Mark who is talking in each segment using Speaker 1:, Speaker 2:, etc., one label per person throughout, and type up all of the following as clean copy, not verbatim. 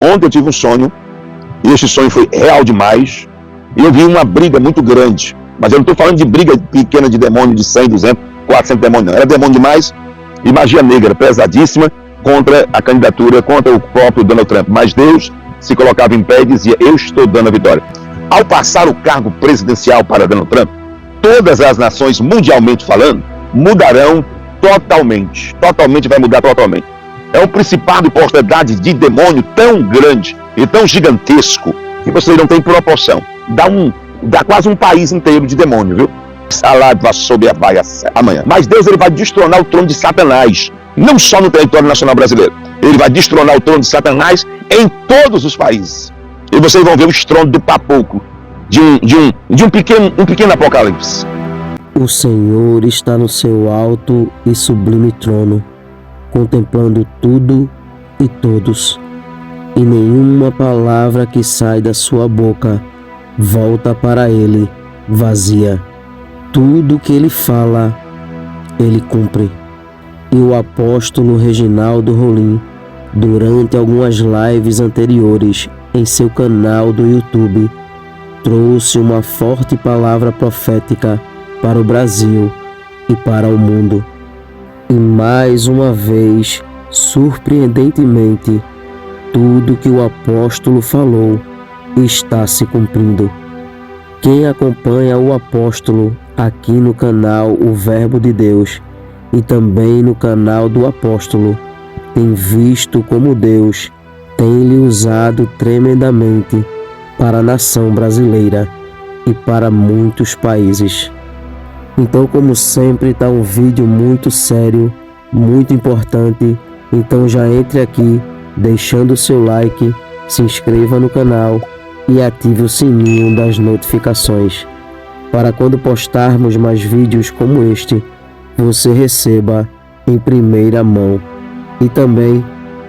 Speaker 1: Ontem eu tive um sonho, e esse sonho foi real demais, e eu vi uma briga muito grande, mas eu não estou falando de briga pequena de demônio de 100, 200, 400 demônios, não. Era demônio demais e magia negra pesadíssima contra a candidatura, contra o próprio Donald Trump. Mas Deus se colocava em pé e dizia: eu estou dando a vitória. Ao passar o cargo presidencial para Donald Trump, todas as nações, mundialmente falando, mudarão totalmente. Totalmente vai mudar totalmente. É um principado e potestade de demônio tão grande e tão gigantesco que vocês não têm proporção. Dá quase um país inteiro de demônio, viu? Salado sobre a baia amanhã. Mas Deus, ele vai destronar o trono de Satanás, não só no território nacional brasileiro. Ele vai destronar o trono de Satanás em todos os países. E vocês vão ver o estrondo do papoco de um pequeno apocalipse.
Speaker 2: O Senhor está no seu alto e sublime trono, contemplando tudo e todos, e nenhuma palavra que sai da sua boca volta para ele vazia. Tudo que ele fala, ele cumpre. E o apóstolo Reginaldo Rolim, durante algumas lives anteriores em seu canal do YouTube, trouxe uma forte palavra profética para o Brasil e para o mundo. E mais uma vez, surpreendentemente, tudo que o apóstolo falou está se cumprindo. Quem acompanha o apóstolo aqui no canal O Verbo de Deus e também no canal do apóstolo tem visto como Deus tem lhe usado tremendamente para a nação brasileira e para muitos países. Então, como sempre, está um vídeo muito sério, muito importante. Então já entre aqui, deixando o seu like, se inscreva no canal e ative o sininho das notificações, para quando postarmos mais vídeos como este, você receba em primeira mão. E também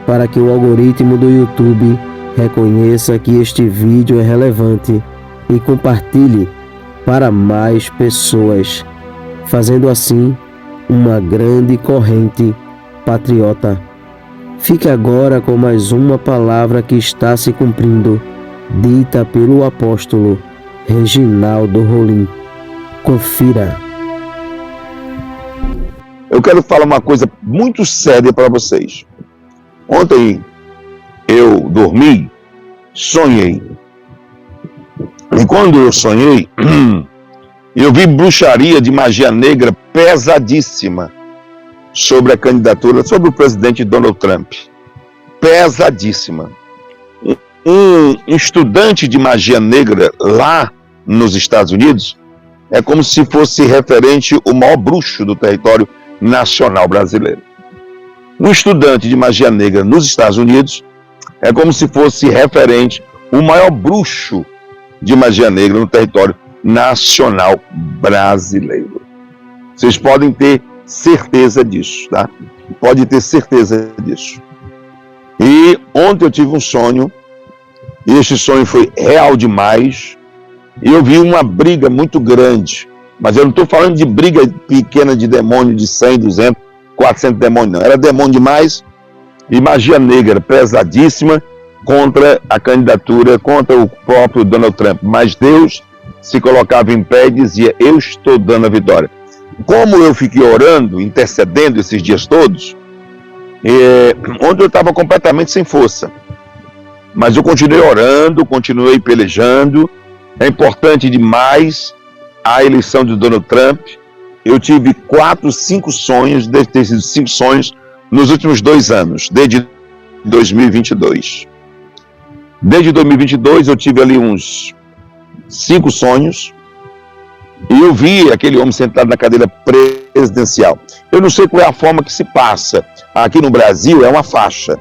Speaker 2: para que o algoritmo do YouTube reconheça que este vídeo é relevante e compartilhe para mais pessoas, fazendo assim uma grande corrente patriota. Fique agora com mais uma palavra que está se cumprindo, dita pelo apóstolo Reginaldo Rolim. Confira.
Speaker 1: Eu quero falar uma coisa muito séria para vocês. Ontem eu dormi, sonhei. E quando eu sonhei, eu vi bruxaria de magia negra pesadíssima sobre a candidatura, sobre o presidente Donald Trump. Pesadíssima. Um estudante de magia negra lá nos Estados Unidos é como se fosse referente o maior bruxo do território nacional brasileiro. Um estudante de magia negra nos Estados Unidos é como se fosse referente o maior bruxo de magia negra no território nacional brasileiro. Vocês podem ter certeza disso, tá? Pode ter certeza disso. E ontem eu tive um sonho, e esse sonho foi real demais, e eu vi uma briga muito grande, mas eu não estou falando de briga pequena de demônio de 100, 200, 400 demônios, não. Era demônio demais e magia negra pesadíssima contra a candidatura, contra o próprio Donald Trump. Mas Deus se colocava em pé e dizia: eu estou dando a vitória. Como eu fiquei orando, intercedendo esses dias todos, onde eu estava completamente sem força. Mas eu continuei orando, continuei pelejando. É importante demais a eleição de Donald Trump. Eu tive 4, 5 sonhos, deve ter sido 5 sonhos nos últimos 2 anos, desde 2022. Desde 2022 eu tive ali uns 5 sonhos, e eu vi aquele homem sentado na cadeira presidencial. Eu não sei qual é a forma que se passa. Aqui no Brasil é uma faixa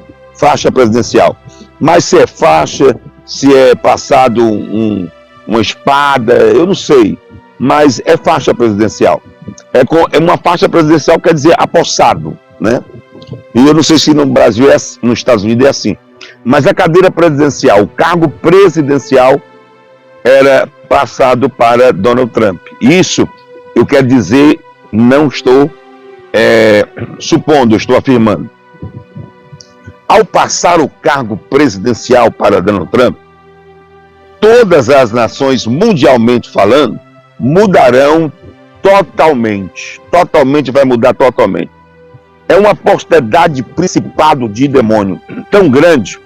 Speaker 1: presidencial. Mas se é faixa, se é passado uma espada, eu não sei. Mas é faixa presidencial. É uma faixa presidencial, quer dizer apossado, né? E eu não sei se no Brasil, nos Estados Unidos é assim. Mas a cadeira presidencial, o cargo presidencial, era passado para Donald Trump. Isso, eu quero dizer, não estou supondo, estou afirmando. ao passar o cargo presidencial para Donald Trump, todas as nações, mundialmente falando, mudarão totalmente. Totalmente, vai mudar totalmente. É uma potestade, principado de demônio tão grande.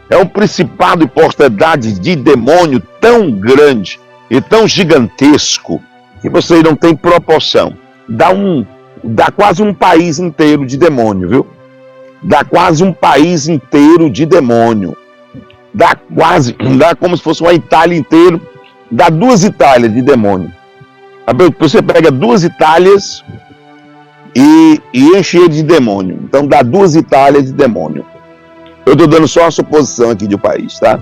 Speaker 1: É um principado e potestade de demônio tão grande e tão gigantesco que vocês não têm proporção. Dá quase um país inteiro de demônio, viu? Dá quase um país inteiro de demônio. Dá como se fosse uma Itália inteira. Dá 2 Itálias de demônio. Você pega 2 Itálias e enche ele de demônio. Então dá 2 Itálias de demônio. Eu estou dando só uma suposição aqui do país, tá?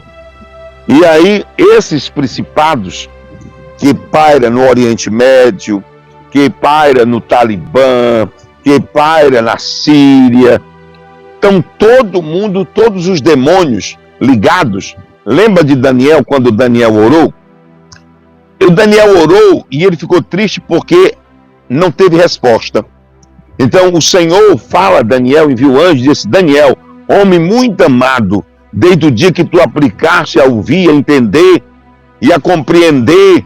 Speaker 1: E aí, esses principados que paira no Oriente Médio, que paira no Talibã, que paira na Síria, então todo mundo, todos os demônios ligados. Lembra de Daniel, quando Daniel orou? O Daniel orou e ele ficou triste porque não teve resposta. Então o Senhor fala a Daniel, envia o anjo e disse: Daniel, homem muito amado, desde o dia que tu aplicaste a ouvir, a entender e a compreender,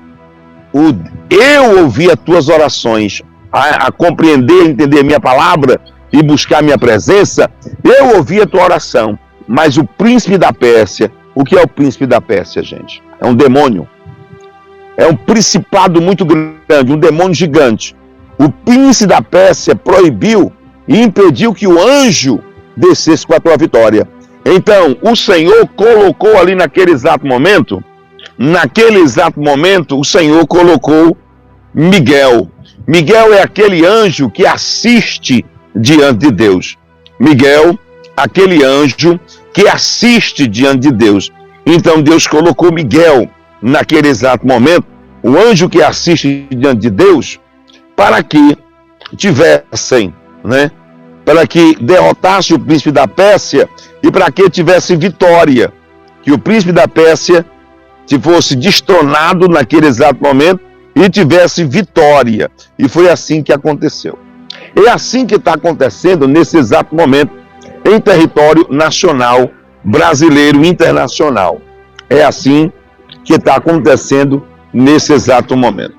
Speaker 1: eu ouvi as tuas orações, a compreender, a entender a minha palavra e buscar a minha presença, eu ouvi a tua oração. Mas o príncipe da Pérsia, o que é o príncipe da Pérsia, gente? É um demônio. É um principado muito grande, um demônio gigante. O príncipe da Pérsia proibiu e impediu que o anjo descesse com a tua vitória. Então, o Senhor colocou ali naquele exato momento, o Senhor colocou Miguel. Miguel é aquele anjo que assiste diante de Deus. Miguel, aquele anjo que assiste diante de Deus. Então, Deus colocou Miguel naquele exato momento, o anjo que assiste diante de Deus, para que tivessem, né? Para que derrotasse o príncipe da Pérsia e para que tivesse vitória, que o príncipe da Pérsia fosse destronado naquele exato momento e tivesse vitória. E foi assim que aconteceu. É assim que está acontecendo nesse exato momento em território nacional, brasileiro, internacional. É assim que está acontecendo nesse exato momento.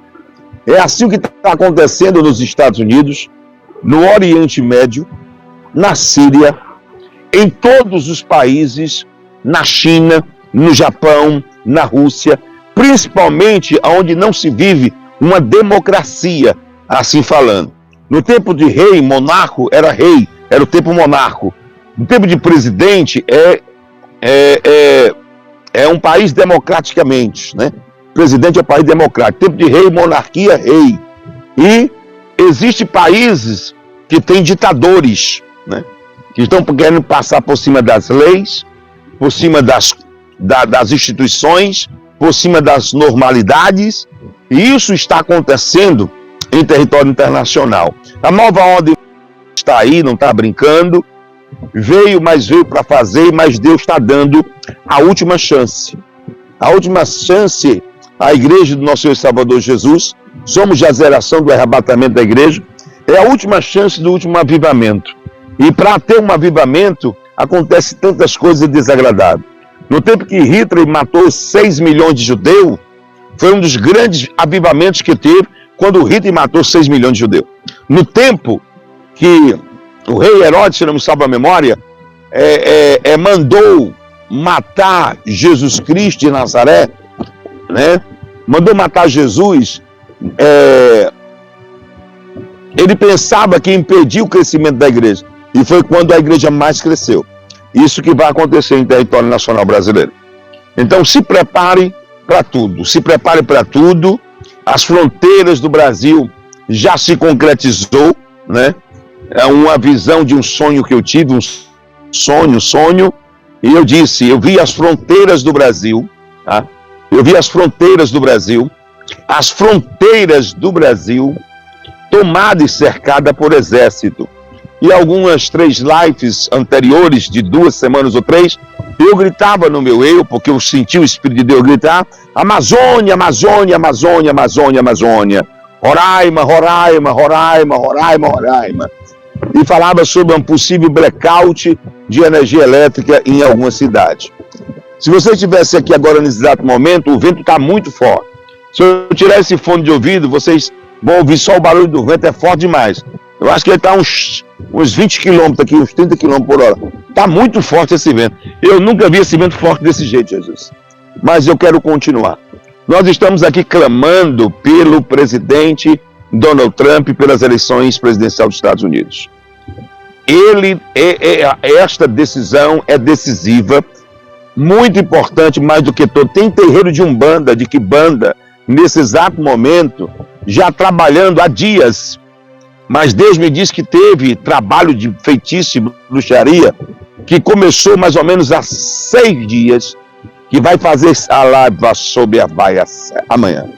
Speaker 1: É assim que está acontecendo nos Estados Unidos, no Oriente Médio, na Síria, em todos os países, na China, no Japão, na Rússia, principalmente onde não se vive uma democracia, assim falando. No tempo de rei, monarco, era o tempo monarco. No tempo de presidente, é um país democraticamente, né? Presidente é um país democrático. Tempo de rei, monarquia, rei. E existem países que têm ditadores, né? Que estão querendo passar por cima das leis, por cima das instituições, por cima das normalidades. E isso está acontecendo em território internacional. A nova ordem está aí, não está brincando. Veio para fazer, mas Deus está dando a última chance. A última chance à igreja do nosso Senhor e Salvador Jesus. Somos a geração do arrebatamento da igreja. É a última chance do último avivamento. E para ter um avivamento, acontece tantas coisas desagradáveis. No tempo que Hitler matou 6 milhões de judeus, foi um dos grandes avivamentos que teve quando Hitler matou 6 milhões de judeus. No tempo que o rei Herodes, se não me salva a memória, mandou matar Jesus Cristo de Nazaré, né? Mandou matar Jesus, ele pensava que impediu o crescimento da igreja. E foi quando a igreja mais cresceu. Isso que vai acontecer em território nacional brasileiro. Então se prepare para tudo. Se prepare para tudo. As fronteiras do Brasil já se concretizou, né? É uma visão de um sonho que eu tive, um sonho. E eu disse, eu vi as fronteiras do Brasil, tá? Eu vi as fronteiras do Brasil tomada e cercada por exército. E algumas 3 lives anteriores, de 2 semanas ou 3, eu gritava no meu porque eu senti o Espírito de Deus gritar: Amazônia, Amazônia, Amazônia, Amazônia, Amazônia. Roraima, Roraima, Roraima, Roraima, Roraima. e falava sobre um possível blackout de energia elétrica em algumas cidades. Se você estivesse aqui agora nesse exato momento, o vento está muito forte. Se eu tirar esse fone de ouvido, vocês vão ouvir só o barulho do vento, é forte demais. Eu acho que ele está uns 20 km aqui, uns 30 km por hora. Está muito forte esse vento. Eu nunca vi esse vento forte desse jeito, Jesus. Mas eu quero continuar. Nós estamos aqui clamando pelo presidente Donald Trump pelas eleições presidenciais dos Estados Unidos. Esta decisão é decisiva, muito importante, mais do que todo. Tem terreiro de Umbanda, de Quimbanda, nesse exato momento, já trabalhando há dias. Mas Deus me disse que teve trabalho de feitiço e bruxaria, que começou mais ou menos há 6 dias, que vai fazer a live sobre a vaia amanhã.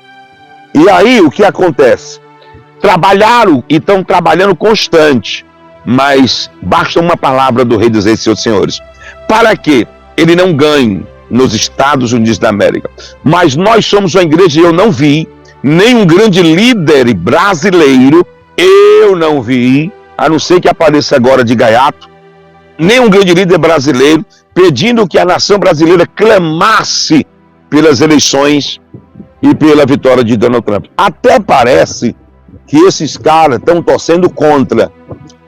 Speaker 1: E aí, o que acontece? Trabalharam e estão trabalhando constante, mas basta uma palavra do Rei dos Reis e Senhor dos Senhores, para que ele não ganhe nos Estados Unidos da América. Mas nós somos uma igreja e eu não vi nenhum grande líder brasileiro, eu não vi, a não ser que apareça agora de gaiato, nenhum grande líder brasileiro pedindo que a nação brasileira clamasse pelas eleições e pela vitória de Donald Trump. Até parece que esses caras estão torcendo contra,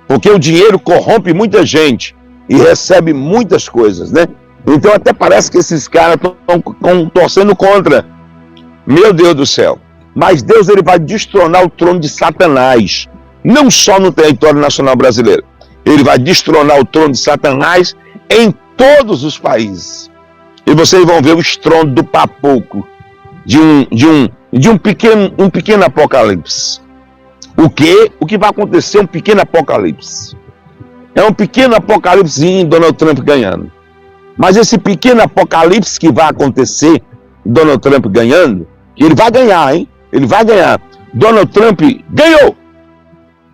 Speaker 1: porque o dinheiro corrompe muita gente e recebe muitas coisas, né? Então até parece que esses caras estão torcendo contra. Meu Deus do céu. Mas Deus, ele vai destronar o trono de Satanás, não só no território nacional brasileiro. Ele vai destronar o trono de Satanás em todos os países. E vocês vão ver o estrondo do papoco de um pequeno apocalipse. O que vai acontecer? Um pequeno apocalipse. É um pequeno apocalipse em Donald Trump ganhando. Mas esse pequeno apocalipse que vai acontecer, Donald Trump ganhando, ele vai ganhar, hein? Ele vai ganhar. Donald Trump ganhou.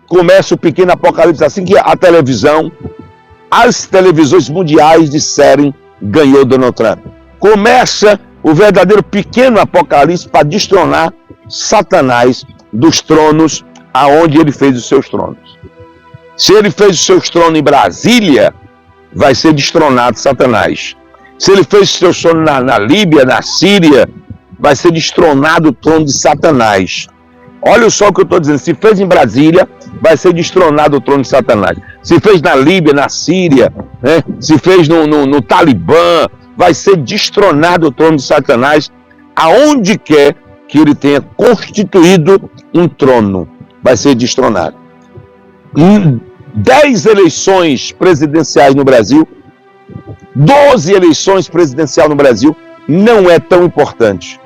Speaker 1: Começa o pequeno apocalipse assim que a televisão, as televisões mundiais disserem, ganhou Donald Trump. Começa o verdadeiro pequeno apocalipse para destronar Satanás dos tronos aonde ele fez os seus tronos. Se ele fez os seus tronos em Brasília, vai ser destronado Satanás. Se ele fez os seus tronos na Líbia, na Síria, vai ser destronado o trono de Satanás. Olha só o que eu estou dizendo. Se fez em Brasília, vai ser destronado o trono de Satanás. Se fez na Líbia, na Síria, né? Se fez no Talibã, vai ser destronado o trono de Satanás, aonde quer que ele tenha constituído um trono, vai ser destronado. 10 eleições presidenciais no Brasil, 12 eleições presidenciais no Brasil, não é tão importante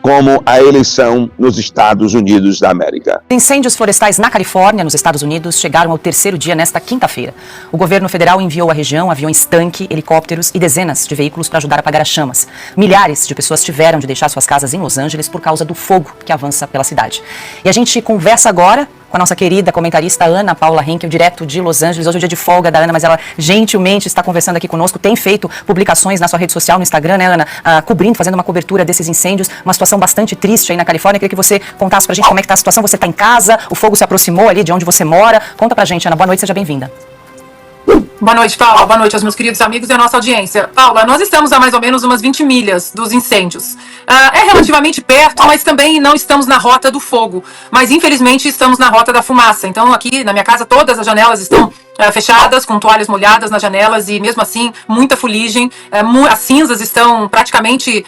Speaker 1: como a eleição nos Estados Unidos da América.
Speaker 3: Incêndios florestais na Califórnia, nos Estados Unidos, chegaram ao 3º dia nesta quinta-feira. O governo federal enviou à região aviões tanque, helicópteros e dezenas de veículos para ajudar a apagar as chamas. Milhares de pessoas tiveram de deixar suas casas em Los Angeles por causa do fogo que avança pela cidade. E a gente conversa agora com a nossa querida comentarista Ana Paula Henkel, direto de Los Angeles. Hoje é o dia de folga da Ana, mas ela gentilmente está conversando aqui conosco, tem feito publicações na sua rede social, no Instagram, né, Ana? Cobrindo, fazendo uma cobertura desses incêndios, uma situação bastante triste aí na Califórnia. Eu queria que você contasse pra gente como é que está a situação. Você está em casa, o fogo se aproximou ali de onde você mora. Conta pra gente, Ana. Boa noite, seja bem-vinda.
Speaker 4: Boa noite, Paula. Boa noite aos meus queridos amigos e à nossa audiência. Paula, nós estamos a mais ou menos umas 20 milhas dos incêndios. É relativamente perto, mas também não estamos na rota do fogo. Mas, infelizmente, estamos na rota da fumaça. Então, aqui na minha casa, todas as janelas estão fechadas, com toalhas molhadas nas janelas e, mesmo assim, muita fuligem. As cinzas estão praticamente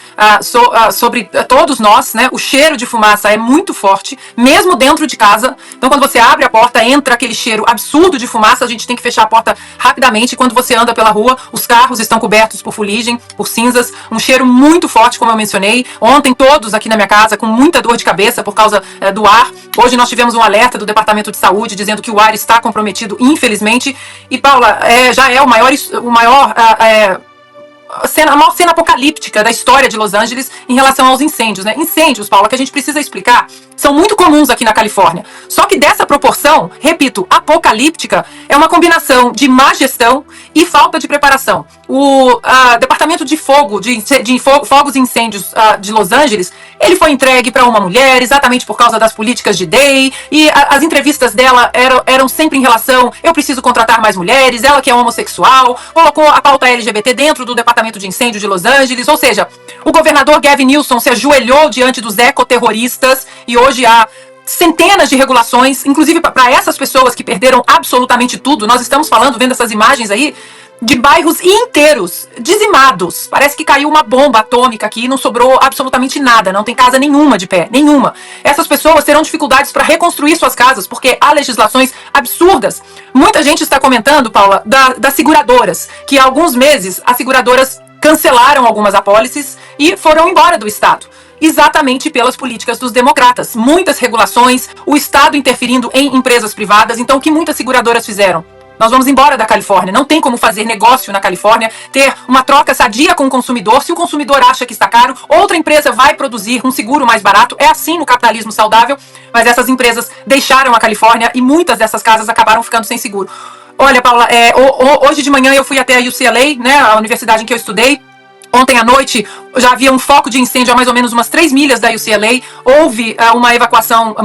Speaker 4: sobre todos nós, né? O cheiro de fumaça é muito forte, mesmo dentro de casa. Então, quando você abre a porta, entra aquele cheiro absurdo de fumaça. A gente tem que fechar a porta rapidamente. Quando você anda pela rua, os carros estão cobertos por fuligem, por cinzas. Um cheiro muito forte, como eu mencionei. Ontem, todos aqui na minha casa com muita dor de cabeça por causa do ar. Hoje nós tivemos um alerta do Departamento de Saúde dizendo que o ar está comprometido, infelizmente. E, Paula, já é o maior a maior cena apocalíptica da história de Los Angeles em relação aos incêndios, né? Incêndios, Paula, que a gente precisa explicar, são muito comuns aqui na Califórnia. Só que dessa proporção, repito, apocalíptica, é uma combinação de má gestão e falta de preparação. O Departamento de Fogos e Incêndios de Los Angeles, ele foi entregue para uma mulher, exatamente por causa das políticas de Day, e as entrevistas dela eram sempre em relação, eu preciso contratar mais mulheres, ela que é homossexual, colocou a pauta LGBT dentro do Departamento de Incêndio de Los Angeles, ou seja, o governador Gavin Newsom se ajoelhou diante dos ecoterroristas e hoje há centenas de regulações, inclusive para essas pessoas que perderam absolutamente tudo. Nós estamos falando, vendo essas imagens aí, de bairros inteiros, dizimados. Parece que caiu uma bomba atômica aqui e não sobrou absolutamente nada, não tem casa nenhuma de pé, nenhuma. Essas pessoas terão dificuldades para reconstruir suas casas, porque há legislações absurdas. Muita gente está comentando, Paula, das seguradoras, que há alguns meses as seguradoras cancelaram algumas apólices e foram embora do estado. Exatamente pelas políticas dos democratas. Muitas regulações, o Estado interferindo em empresas privadas. Então, o que muitas seguradoras fizeram? Nós vamos embora da Califórnia. Não tem como fazer negócio na Califórnia, ter uma troca sadia com o consumidor. Se o consumidor acha que está caro, outra empresa vai produzir um seguro mais barato. É assim no capitalismo saudável, mas essas empresas deixaram a Califórnia e muitas dessas casas acabaram ficando sem seguro. Olha, Paula, hoje de manhã eu fui até a UCLA, né, a universidade em que eu estudei. Ontem à noite já havia um foco de incêndio a mais ou menos umas 3 milhas da UCLA. Houve uma evacuação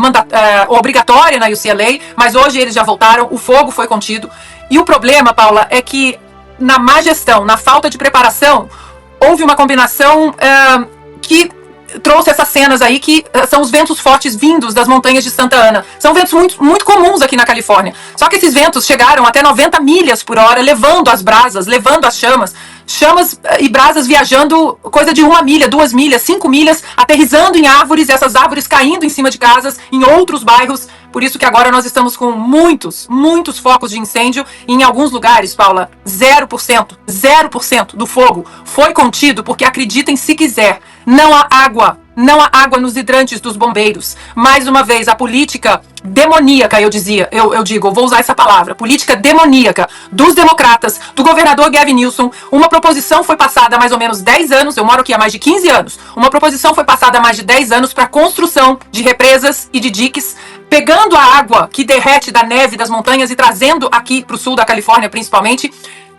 Speaker 4: obrigatória na UCLA, mas hoje eles já voltaram, o fogo foi contido. E o problema, Paula, é que na má gestão, na falta de preparação, houve uma combinação que trouxe essas cenas aí, que são os ventos fortes vindos das montanhas de Santa Ana. São ventos muito, muito comuns aqui na Califórnia. Só que esses ventos chegaram até 90 milhas por hora, levando as brasas, levando as chamas e brasas viajando coisa de 1 milha, 2 milhas, 5 milhas, aterrissando em árvores, e essas árvores caindo em cima de casas, em outros bairros. Por isso que agora nós estamos com muitos focos de incêndio. E em alguns lugares, Paula, 0% do fogo foi contido, porque acreditem se quiser, não há água nos hidrantes dos bombeiros. Mais uma vez, a política demoníaca, eu vou usar essa palavra, política demoníaca dos democratas, do governador Gavin Newsom. Uma proposição foi passada há mais ou menos 10 anos, eu moro aqui há mais de 15 anos, uma proposição foi passada há mais de 10 anos para a construção de represas e de diques, pegando a água que derrete da neve das montanhas e trazendo aqui para o sul da Califórnia, principalmente.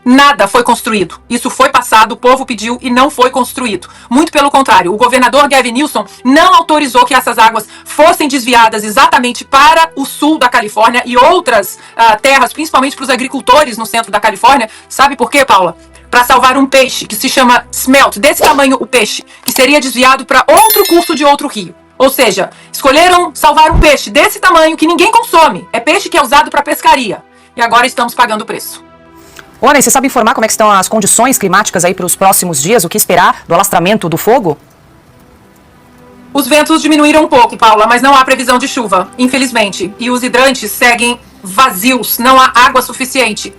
Speaker 4: Nada foi construído. Isso foi passado, o povo pediu e não foi construído. Muito pelo contrário, o governador Gavin Newsom não autorizou que essas águas fossem desviadas exatamente para o sul da Califórnia e outras terras, principalmente para os agricultores no centro da Califórnia. Sabe por quê, Paula? Para salvar um peixe que se chama smelt, desse tamanho o peixe, que seria desviado para outro curso de outro rio. Ou seja, escolheram salvar um peixe desse tamanho que ninguém consome. É peixe que é usado para pescaria. E agora estamos pagando o preço.
Speaker 3: Olha, você sabe informar como é que estão as condições climáticas aí para os próximos dias? O que esperar do alastramento do fogo?
Speaker 4: Os ventos diminuíram um pouco, Paula, mas não há previsão de chuva, infelizmente. E os hidrantes seguem vazios, não há água suficiente.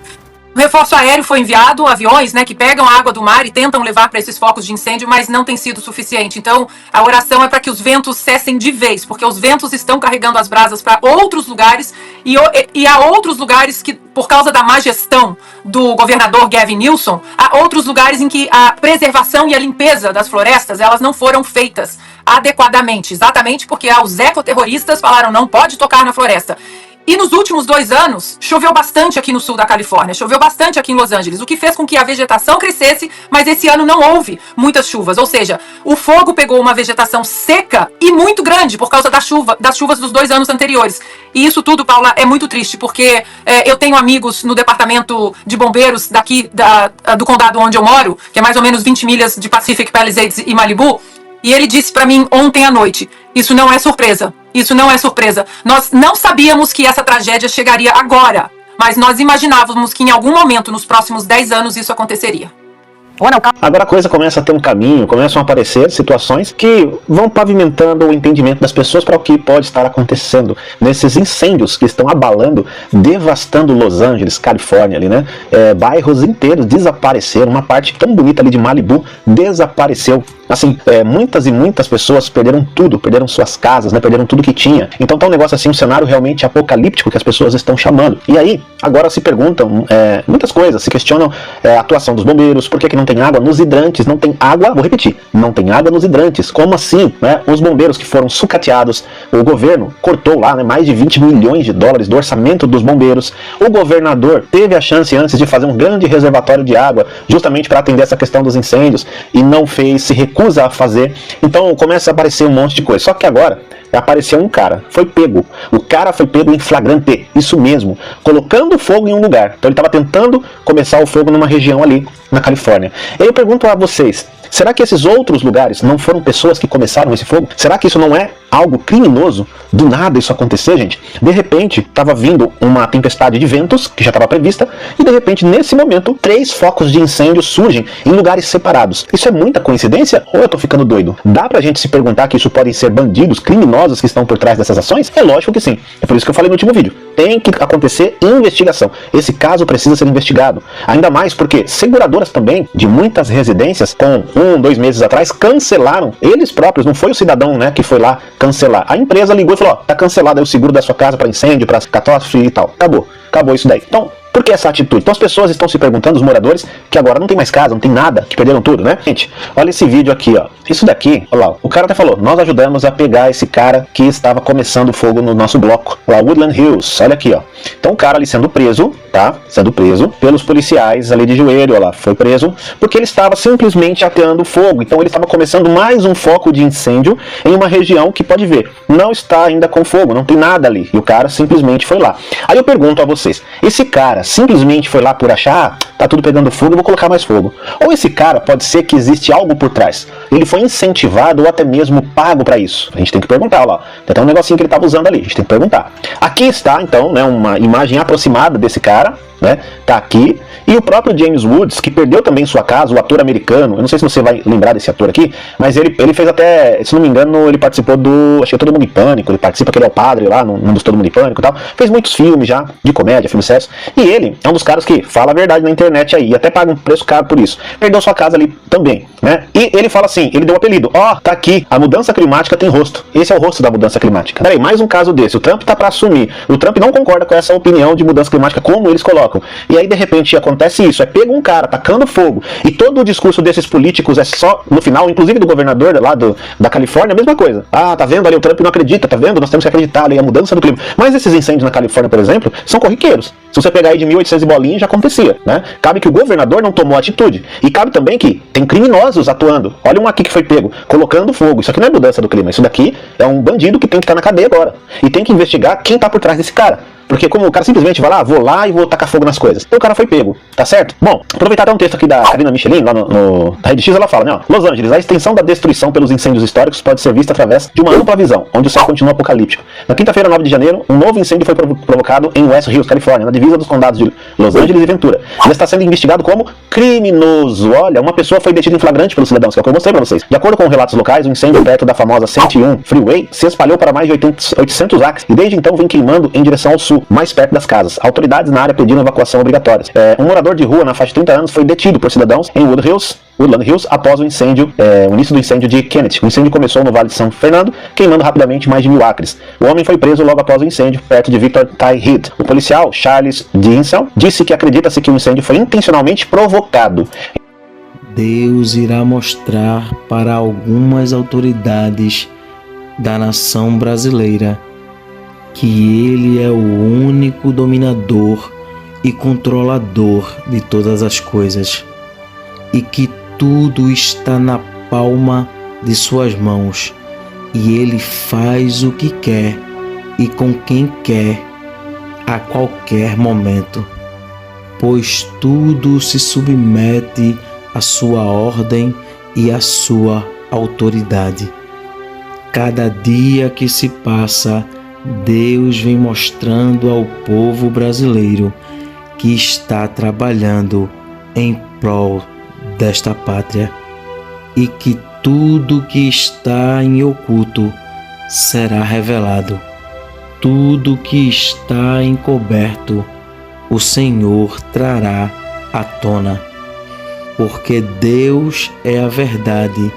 Speaker 4: O reforço aéreo foi enviado, aviões, né, que pegam a água do mar e tentam levar para esses focos de incêndio, mas não tem sido suficiente. Então, a oração é para que os ventos cessem de vez, porque os ventos estão carregando as brasas para outros lugares e há outros lugares que, por causa da má gestão do governador Gavin Newsom, há outros lugares em que a preservação e a limpeza das florestas, elas não foram feitas adequadamente, exatamente porque os ecoterroristas falaram não pode tocar na floresta. E nos últimos 2 anos, choveu bastante aqui no sul da Califórnia, choveu bastante aqui em Los Angeles, o que fez com que a vegetação crescesse, mas esse ano não houve muitas chuvas. Ou seja, o fogo pegou uma vegetação seca e muito grande por causa das chuvas dos 2 anos anteriores. E isso tudo, Paula, é muito triste, porque eu tenho amigos no departamento de bombeiros daqui do condado onde eu moro, que é mais ou menos 20 milhas de Pacific Palisades e Malibu, e ele disse para mim ontem à noite, isso não é surpresa. Isso não é surpresa. Nós não sabíamos que essa tragédia chegaria agora, mas nós imaginávamos que em algum momento, nos próximos 10 anos, isso aconteceria.
Speaker 5: Agora a coisa começa a ter um caminho, começam a aparecer situações que vão pavimentando o entendimento das pessoas para o que pode estar acontecendo nesses incêndios que estão abalando, devastando Los Angeles, Califórnia ali, né? Bairros inteiros desapareceram, uma parte tão bonita ali de Malibu desapareceu. Assim, muitas e muitas pessoas perderam tudo, perderam suas casas, né? Perderam tudo que tinha. Então tá um negócio assim, um cenário realmente apocalíptico que as pessoas estão chamando. E aí, agora se perguntam muitas coisas, se questionam a atuação dos bombeiros, por que não tem água nos hidrantes, não tem água, vou repetir, não tem água nos hidrantes. Como assim, né? Os bombeiros que foram sucateados, o governo cortou lá, né, mais de 20 milhões de dólares do orçamento dos bombeiros. O governador teve a chance antes de fazer um grande reservatório de água, justamente para atender essa questão dos incêndios, e não fez, se recusa a fazer. Então começa a aparecer um monte de coisa. Só que agora apareceu um cara, foi pego. O cara foi pego em flagrante, isso mesmo, colocando fogo em um lugar. Então ele estava tentando começar o fogo numa região ali na Califórnia. E aí eu pergunto a vocês, será que esses outros lugares não foram pessoas que começaram esse fogo? Será que isso não é algo criminoso? Do nada isso acontecer, gente? De repente, estava vindo uma tempestade de ventos, que já estava prevista, e de repente, nesse momento, 3 focos de incêndio surgem em lugares separados. Isso é muita coincidência ou eu tô ficando doido? Dá pra gente se perguntar que isso podem ser bandidos, criminosos que estão por trás dessas ações? É lógico que sim. É por isso que eu falei no último vídeo. Tem que acontecer investigação. Esse caso precisa ser investigado. Ainda mais porque seguradoras também, de muitas residências, com 2 meses atrás, cancelaram. Eles próprios, não foi o cidadão, né, que foi lá cancelar. A empresa ligou e falou, ó, tá cancelado aí o seguro da sua casa para incêndio, para catástrofe e tal. Acabou isso daí. Então, por que essa atitude? Então as pessoas estão se perguntando, os moradores, que agora não tem mais casa, não tem nada, que perderam tudo, né? Gente, olha esse vídeo aqui, ó. Isso daqui, olha lá, o cara até falou, nós ajudamos a pegar esse cara que estava começando fogo no nosso bloco, lá, Woodland Hills, olha aqui, ó. Então o cara ali sendo preso, tá? Sendo preso pelos policiais ali de joelho, olha lá, foi preso, porque ele estava simplesmente ateando fogo. Então ele estava começando mais um foco de incêndio em uma região que, pode ver, não está ainda com fogo, não tem nada ali. E o cara simplesmente foi lá. Aí eu pergunto a vocês, esse cara simplesmente foi lá por achar, tá tudo pegando fogo, eu vou colocar mais fogo. Ou esse cara pode ser que existe algo por trás. Ele foi incentivado ou até mesmo pago para isso. A gente tem que perguntar, lá. Tem até um negocinho que ele estava usando ali, a gente tem que perguntar. Aqui está, então, né, uma imagem aproximada desse cara, né, tá aqui. E o próprio James Woods, que perdeu também sua casa, o ator americano, eu não sei se você vai lembrar desse ator aqui, mas ele fez até, se não me engano, ele participou do, acho que é Todo Mundo em Pânico, ele participa, que ele é o padre lá, num dos Todo Mundo em Pânico e tal, fez muitos filmes já, de comédia, filmes sérios, e ele é um dos caras que fala a verdade na internet aí, e até paga um preço caro por isso. Perdeu sua casa ali também, né, e ele fala assim, ele deu um apelido, ó, tá aqui, a mudança climática tem rosto, esse é o rosto da mudança climática. Peraí, mais um caso desse, o Trump tá pra assumir, o Trump não concorda com essa opinião de mudança climática como eles colocam, e aí de repente acontece isso, é pego um cara tacando fogo, e todo o discurso desses políticos é só, no final, inclusive do governador lá da Califórnia, a mesma coisa. Ah, tá vendo ali, o Trump não acredita, tá vendo? Nós temos que acreditar ali, a mudança do clima. Mas esses incêndios na Califórnia, por exemplo, são corriqueiros. Se você pegar aí de 1800 e bolinha, já acontecia, né? Cabe que o governador não tomou atitude. E cabe também que tem criminosos atuando. Olha um aqui que foi pego, colocando fogo. Isso aqui não é mudança do clima, isso daqui é um bandido que tem que estar na cadeia agora. E tem que investigar quem tá por trás desse cara. Porque como o cara simplesmente vai lá, vou lá e vou tacar fogo nas coisas. Então o cara foi pego, tá certo? Bom, aproveitar até um texto aqui da Karina Michelin, lá da Rede X, ela fala, né, ó, Los Angeles, a extensão da destruição pelos incêndios históricos pode ser vista através de uma ampla visão, onde o céu continua apocalíptico. Na quinta-feira, 9 de janeiro, um novo incêndio foi provocado em West Hills, Califórnia, na divisa dos condados de Los Angeles e Ventura. Ele está sendo investigado como criminoso. Olha, uma pessoa foi detida em flagrante pelos cidadãos, que é o que eu mostrei pra vocês. De acordo com relatos locais, o incêndio perto da famosa 101 Freeway se espalhou para mais de 800 acres e desde então vem queimando em direção ao sul, mais perto das casas. Autoridades na área pediram evacuação obrigatória. Um morador de rua na faixa de 30 anos foi detido por cidadãos em Woodland Hills após o incêndio, o início do incêndio de Kennedy. O incêndio começou no Vale de São Fernando, queimando rapidamente mais de 1000 acres. O homem foi preso logo após o incêndio, perto de Victor Ty Head. O policial, Charles Dinsel, disse que acredita-se que o incêndio foi intencionalmente provocado.
Speaker 2: Deus irá mostrar para algumas autoridades da nação brasileira que Ele é o único dominador e controlador de todas as coisas e que tudo está na palma de suas mãos e Ele faz o que quer e com quem quer a qualquer momento, pois tudo se submete à sua ordem e à sua autoridade. Cada dia que se passa, Deus vem mostrando ao povo brasileiro que está trabalhando em prol desta pátria e que tudo que está em oculto será revelado. Tudo que está encoberto, o Senhor trará à tona, porque Deus é a verdade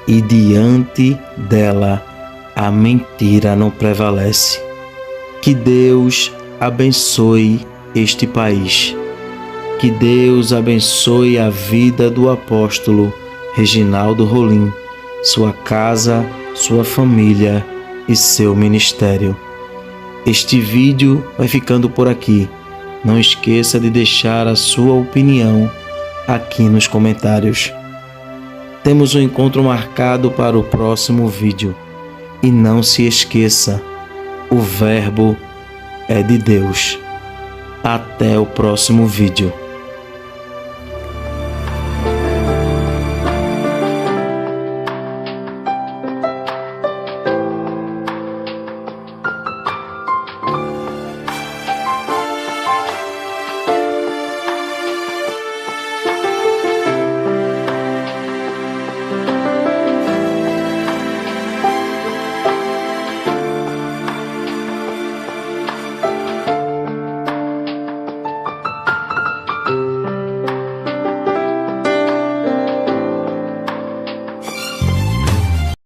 Speaker 2: e diante dela a mentira não prevalece. Que Deus abençoe este país. Que Deus abençoe a vida do apóstolo Reginaldo Rolim, sua casa, sua família e seu ministério. Este vídeo vai ficando por aqui. Não esqueça de deixar a sua opinião aqui nos comentários. Temos um encontro marcado para o próximo vídeo. E não se esqueça, o Verbo é de Deus. Até o próximo vídeo.